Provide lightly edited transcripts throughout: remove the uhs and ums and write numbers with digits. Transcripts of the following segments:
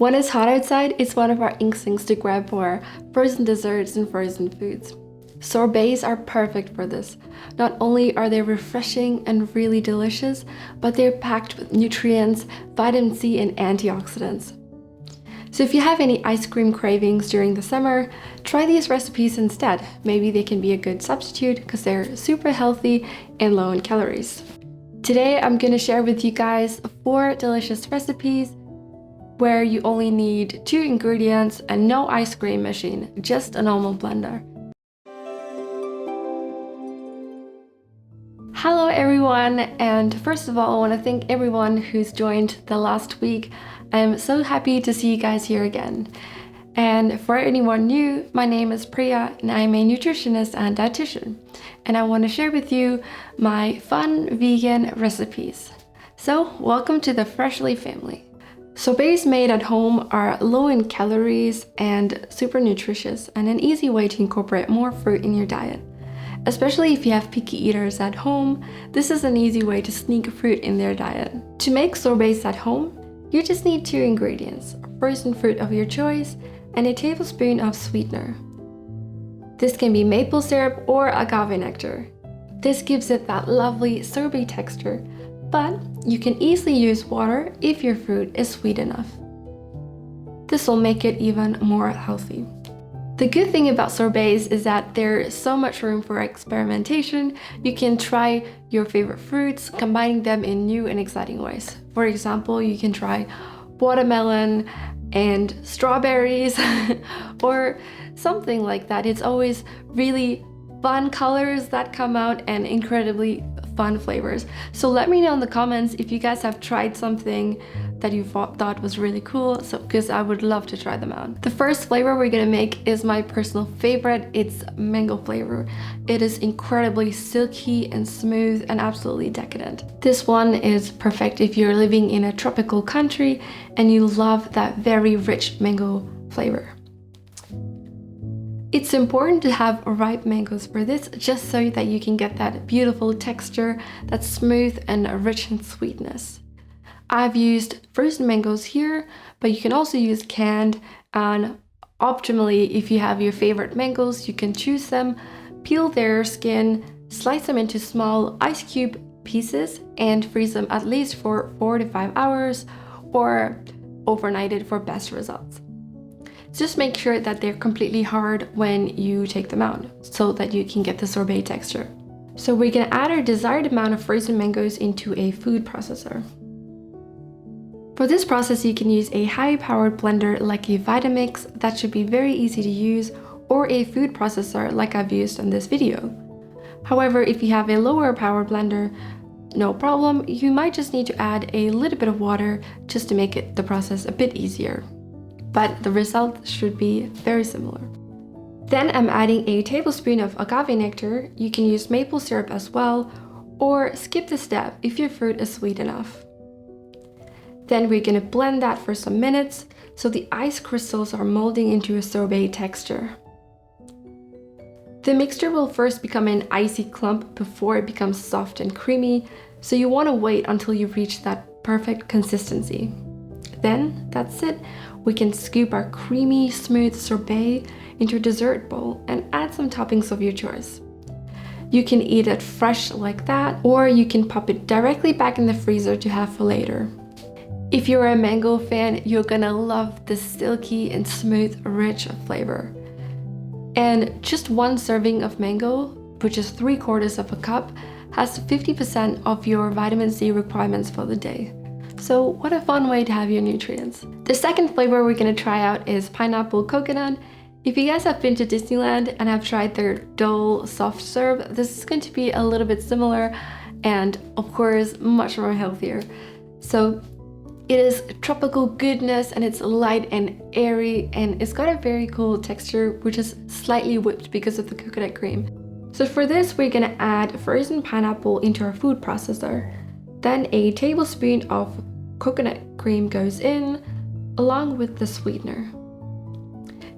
When it's hot outside, it's one of our instincts to grab more frozen desserts and frozen foods. Sorbets are perfect for this. Not only are they refreshing and really delicious, but they're packed with nutrients, vitamin C, and antioxidants. So if you have any ice cream cravings during the summer, try these recipes instead. Maybe they can be a good substitute because they're super healthy and low in calories. Today I'm going to share with you guys 4 delicious recipes where you only need 2 ingredients and no ice cream machine, just a normal blender. Hello everyone, and first of all I want to thank everyone who's joined the last week. I'm so happy to see you guys here again. And for anyone new, my name is Priya and I'm a nutritionist and dietitian, and I want to share with you my fun vegan recipes. So welcome to the Freshly family. Sorbets made at home are low in calories and super nutritious, and an easy way to incorporate more fruit in your diet. Especially if you have picky eaters at home, this is an easy way to sneak fruit in their diet. To make sorbets at home, you just need 2 ingredients, frozen fruit of your choice and a tablespoon of sweetener. This can be maple syrup or agave nectar. This gives it that lovely sorbet texture, but you can easily use water if your fruit is sweet enough. This will make it even more healthy. The good thing about sorbets is that there's so much room for experimentation. You can try your favorite fruits, combining them in new and exciting ways. For example, you can try watermelon and strawberries or something like that. It's always really fun colors that come out and incredibly fun flavors. So let me know in the comments if you guys have tried something that you thought was really cool, because I would love to try them out. The first flavor we're gonna make is my personal favorite. It's mango flavor. It is incredibly silky and smooth and absolutely decadent. This one is perfect if you're living in a tropical country and you love that very rich mango flavor. It's important to have ripe mangoes for this, just so that you can get that beautiful texture that's smooth and rich in sweetness. I've used frozen mangoes here, but you can also use canned, and optimally, if you have your favorite mangoes, you can choose them, peel their skin, slice them into small ice cube pieces, and freeze them at least for 4 to 5 hours, or overnight it for best results. Just make sure that they're completely hard when you take them out, so that you can get the sorbet texture. So we're gonna add our desired amount of frozen mangoes into a food processor. For this process, you can use a high-powered blender like a Vitamix that should be very easy to use, or a food processor like I've used in this video. However, if you have a lower power blender, no problem, you might just need to add a little bit of water just to make the process a bit easier. But the result should be very similar. Then I'm adding a tablespoon of agave nectar. You can use maple syrup as well, or skip the step if your fruit is sweet enough. Then we're gonna blend that for some minutes so the ice crystals are molding into a sorbet texture. The mixture will first become an icy clump before it becomes soft and creamy, so you wanna wait until you reach that perfect consistency. Then, that's it. We can scoop our creamy, smooth sorbet into a dessert bowl and add some toppings of your choice. You can eat it fresh like that, or you can pop it directly back in the freezer to have for later. If you're a mango fan, you're gonna love the silky and smooth, rich flavor. And just 1 serving of mango, which is 3/4 of a cup, has 50% of your vitamin C requirements for the day. So what a fun way to have your nutrients. The second flavor we're gonna try out is pineapple coconut. If you guys have been to Disneyland and have tried their Dole soft serve, this is going to be a little bit similar and of course much more healthier. So it is tropical goodness, and it's light and airy, and it's got a very cool texture, which is slightly whipped because of the coconut cream. So for this, we're gonna add frozen pineapple into our food processor. Then a tablespoon of coconut cream goes in, along with the sweetener.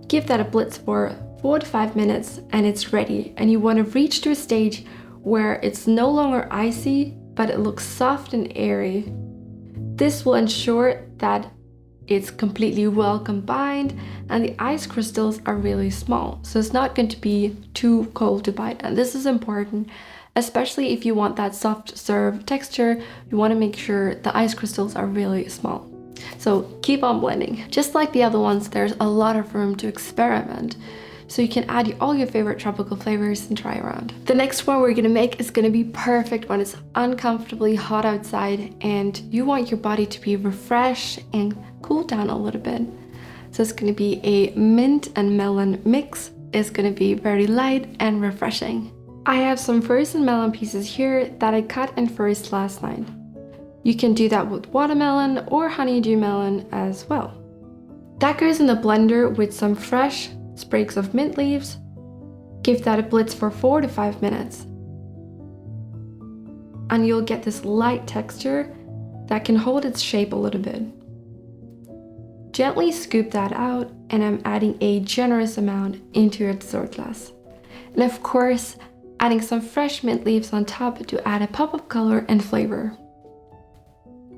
Give that a blitz for 4 to 5 minutes, and it's ready. And you wanna reach to a stage where it's no longer icy, but it looks soft and airy. This will ensure that it's completely well combined, and the ice crystals are really small, so it's not going to be too cold to bite. And this is important, especially if you want that soft serve texture. You want to make sure the ice crystals are really small. So keep on blending. Just like the other ones, there's a lot of room to experiment. So you can add all your favorite tropical flavors and try around. The next one we're gonna make is gonna be perfect when it's uncomfortably hot outside and you want your body to be refreshed and cool down a little bit. So it's gonna be a mint and melon mix. It's gonna be very light and refreshing. I have some frozen melon pieces here that I cut and froze last night. You can do that with watermelon or honeydew melon as well. That goes in the blender with some fresh sprigs of mint leaves. Give that a blitz for 4 to 5 minutes. And you'll get this light texture that can hold its shape a little bit. Gently scoop that out, and I'm adding a generous amount into your dessert glass. And of course, adding some fresh mint leaves on top to add a pop of color and flavor.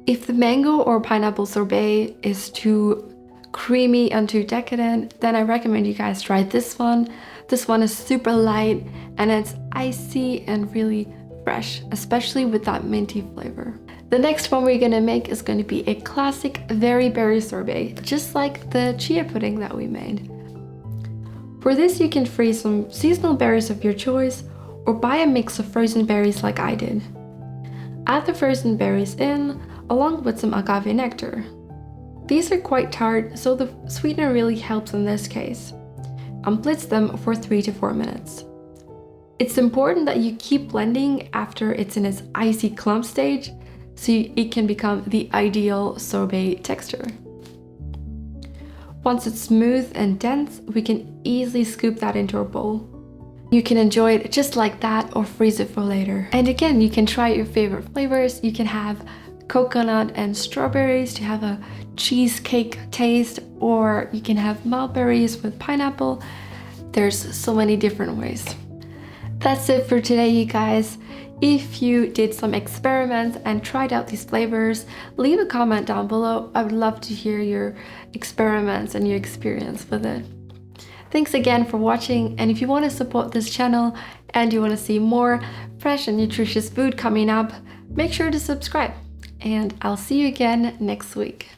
If the mango or pineapple sorbet is too creamy and too decadent, then I recommend you guys try this one. This one is super light and it's icy and really fresh, especially with that minty flavor. The next one we're gonna make is going to be a classic very berry sorbet, just like the chia pudding that we made. For this, you can freeze some seasonal berries of your choice or buy a mix of frozen berries like I did. Add the frozen berries in, along with some agave nectar. These are quite tart, so the sweetener really helps in this case. And blitz them for 3 to 4 minutes. It's important that you keep blending after it's in its icy clump stage, so it can become the ideal sorbet texture. Once it's smooth and dense, we can easily scoop that into a bowl. You can enjoy it just like that or freeze it for later. And again, you can try your favorite flavors. You can have coconut and strawberries to have a cheesecake taste, or you can have mulberries with pineapple. There's so many different ways. That's it for today, you guys. If you did some experiments and tried out these flavors, leave a comment down below. I would love to hear your experiments and your experience with it. Thanks again for watching, and if you want to support this channel and you want to see more fresh and nutritious food coming up, make sure to subscribe. And I'll see you again next week.